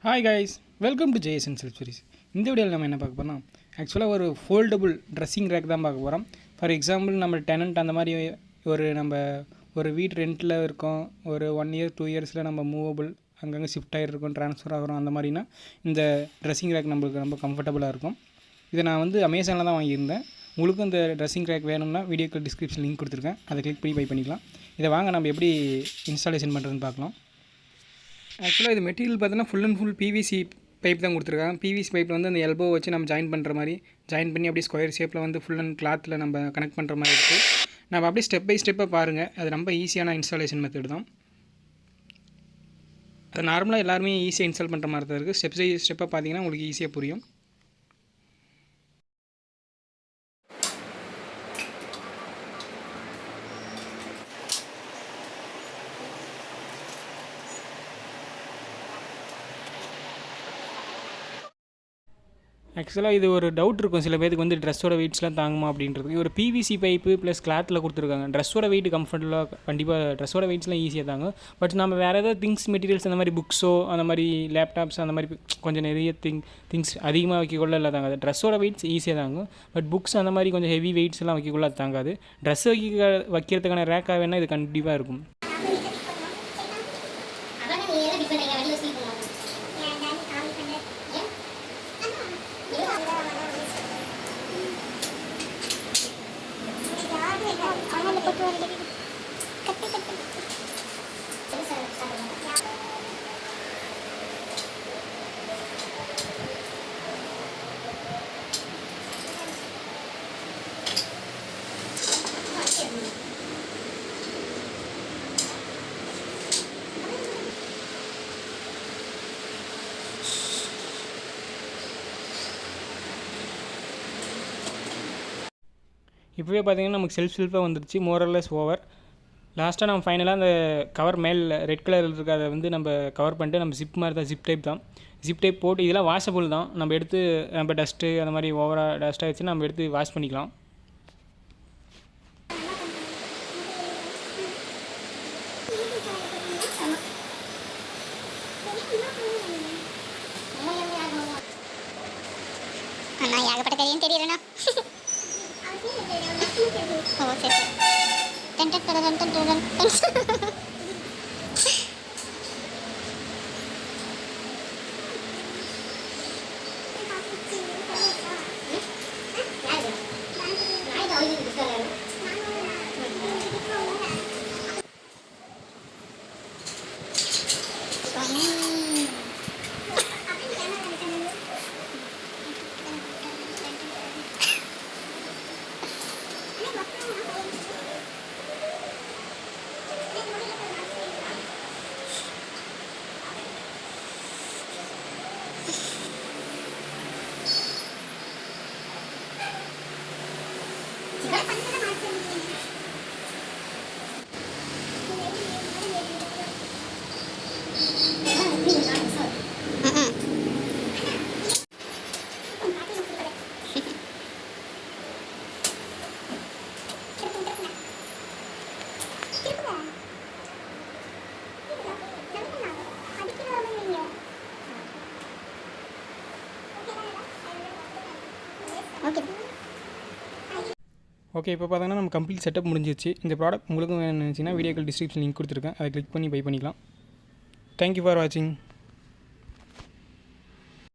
Hi guys, welcome to JSN self series. இந்த வீடியோவில் நம்ம என்ன பார்க்க போகிறோம், ஆக்சுவலாக ஒரு ஃபோல்டபுள் ட்ரெஸ்ஸிங் ரேக் தான் பார்க்க போகிறோம். ஃபார் எக்ஸாம்பிள் நம்ம டெனண்ட் அந்த மாதிரி ஒரு வீட்டு ரெண்ட்டில் இருக்கோம், ஒரு 1 இயர் 2 இயர்ஸில் நம்ம மூவபிள் அங்கங்கே ஷிஃப்ட் ஆகிருக்கோம், ட்ரான்ஸ்ஃபர் ஆகிறோம். அந்த மாதிரினா இந்த ட்ரெஸ்ஸிங் ரேக் நம்மளுக்கு ரொம்ப கம்ஃபர்டபுளாக இருக்கும். இதை நான் வந்து அமேசானில் தான் வாங்கியிருந்தேன். உங்களுக்கும் இந்த ட்ரெஸ்ஸிங் ரேக் வேணும்னா வீடியோக்கு டிஸ்கிரிப்ஷன் லிங்க் கொடுத்துருக்கேன், அதை கிளிக் பண்ணி பை பண்ணிக்கலாம். இதை வாங்க நம்ம எப்படி இன்ஸ்டாலேஷன் பண்ணுறதுன்னு பார்க்கலாம். ஆக்சுவலாக இது மெட்டீரியல் பார்த்தீங்கன்னா full and full PVC pipe தான் கொடுத்துருக்காங்க. பிவிசி பைப்பில் வந்து அந்த எல்போ வச்சு நம்ம ஜாயின் பண்ணுற மாதிரி ஜாயின் பண்ணி அப்படியே ஸ்கொயர் ஷேப்பில் வந்து ஃபுல் அண்ட் கிளாத்தில் நம்ம கனெக்ட் பண்ணுற மாதிரி இருக்குது. நம்ம அப்படியே ஸ்டெப் பை ஸ்டெப்பாக பாருங்கள். அது ரொம்ப ஈஸியான இன்ஸ்டாலேஷன் மெத்தட் தான். அது நார்மலாக எல்லாருமே ஈஸியாக இன்ஸ்டால் பண்ணுற மாதிரி தான் இருக்குது. ஸ்டெப்பாக பார்த்தீங்கன்னா உங்களுக்கு ஈஸியாக புரியும். ஆக்சுவலாக இது ஒரு டவுட் இருக்கும் சில பேருக்கு வந்து ட்ரெஸ்ஸோட வெயிட்ஸ்லாம் தாங்குமா அப்படின்றது. ஒரு பிவிசி பைப்பு ப்ளஸ் கிளாத்தில் கொடுத்துருக்காங்க. ட்ரெஸ்ஸோட வெயிட் கம்ஃபர்டபுளாக கண்டிப்பாக ட்ரெஸ்ஸோட வெயிட்ஸ்லாம் ஈஸியாக தாங்க. பட் நம்ம வேறு ஏதாவது திங்ஸ் மெட்டீரியல்ஸ் அந்த மாதிரி புக்ஸோ அந்த மாதிரி லேப்டாப்ஸ் அந்த மாதிரி கொஞ்சம் நிறைய திங்ஸ் அதிகமாக வைக்கக்குள்ள இல்லை தாங்காது. ட்ரெஸ்ஸோட வெயிட்ஸ் ஈஸியாக தாங்கும். பட் புக்ஸ் அந்த மாதிரி கொஞ்சம் ஹெவி வெயிட்ஸ் எல்லாம் வைக்கக்குள்ள அது தாங்காது. ட்ரெஸ் வைக்கிறதுக்கான ரேக்காக வேணால் இது கண்டிப்பாக இருக்கும். இப்போவே பார்த்தீங்கன்னா நமக்கு செல்ஃபாக வந்துருச்சு, மோரல்லெஸ் ஓவர். லாஸ்ட்டாக நம்ம ஃபைனலாக அந்த கவர் மேலே ரெட் கலரில் இருக்க அதை வந்து நம்ம கவர் பண்ணிட்டு நம்ம ஜிப் மாதிரி தான், ஜிப் டைப் போட்டு இதெல்லாம் வாஷபிள் தான். நம்ம எடுத்து நம்ம டஸ்ட்டு அந்த மாதிரி ஓவராக டஸ்ட்டாக வச்சு நம்ம எடுத்து வாஷ் பண்ணிக்கலாம். ஏகப்பட்ட தெரியும் தெரியலண்ணா. ஓ சரி ஓகே, இப்போ பார்த்தீங்கன்னா நம்ம கம்ப்ளீட் செட்டப் முடிஞ்சிச்சு. இந்த ப்ராடக்ட் உங்களுக்கும் வேணும்னு நினச்சிங்கன்னா வீடியோக்கள் டிஸ்கிரிப்ஷன் லிங்க் கொடுத்துருக்கேன், அதை கிளிக் பண்ணி பை பண்ணிக்கலாம். தேங்க்யூ ஃபார் வாட்சிங்.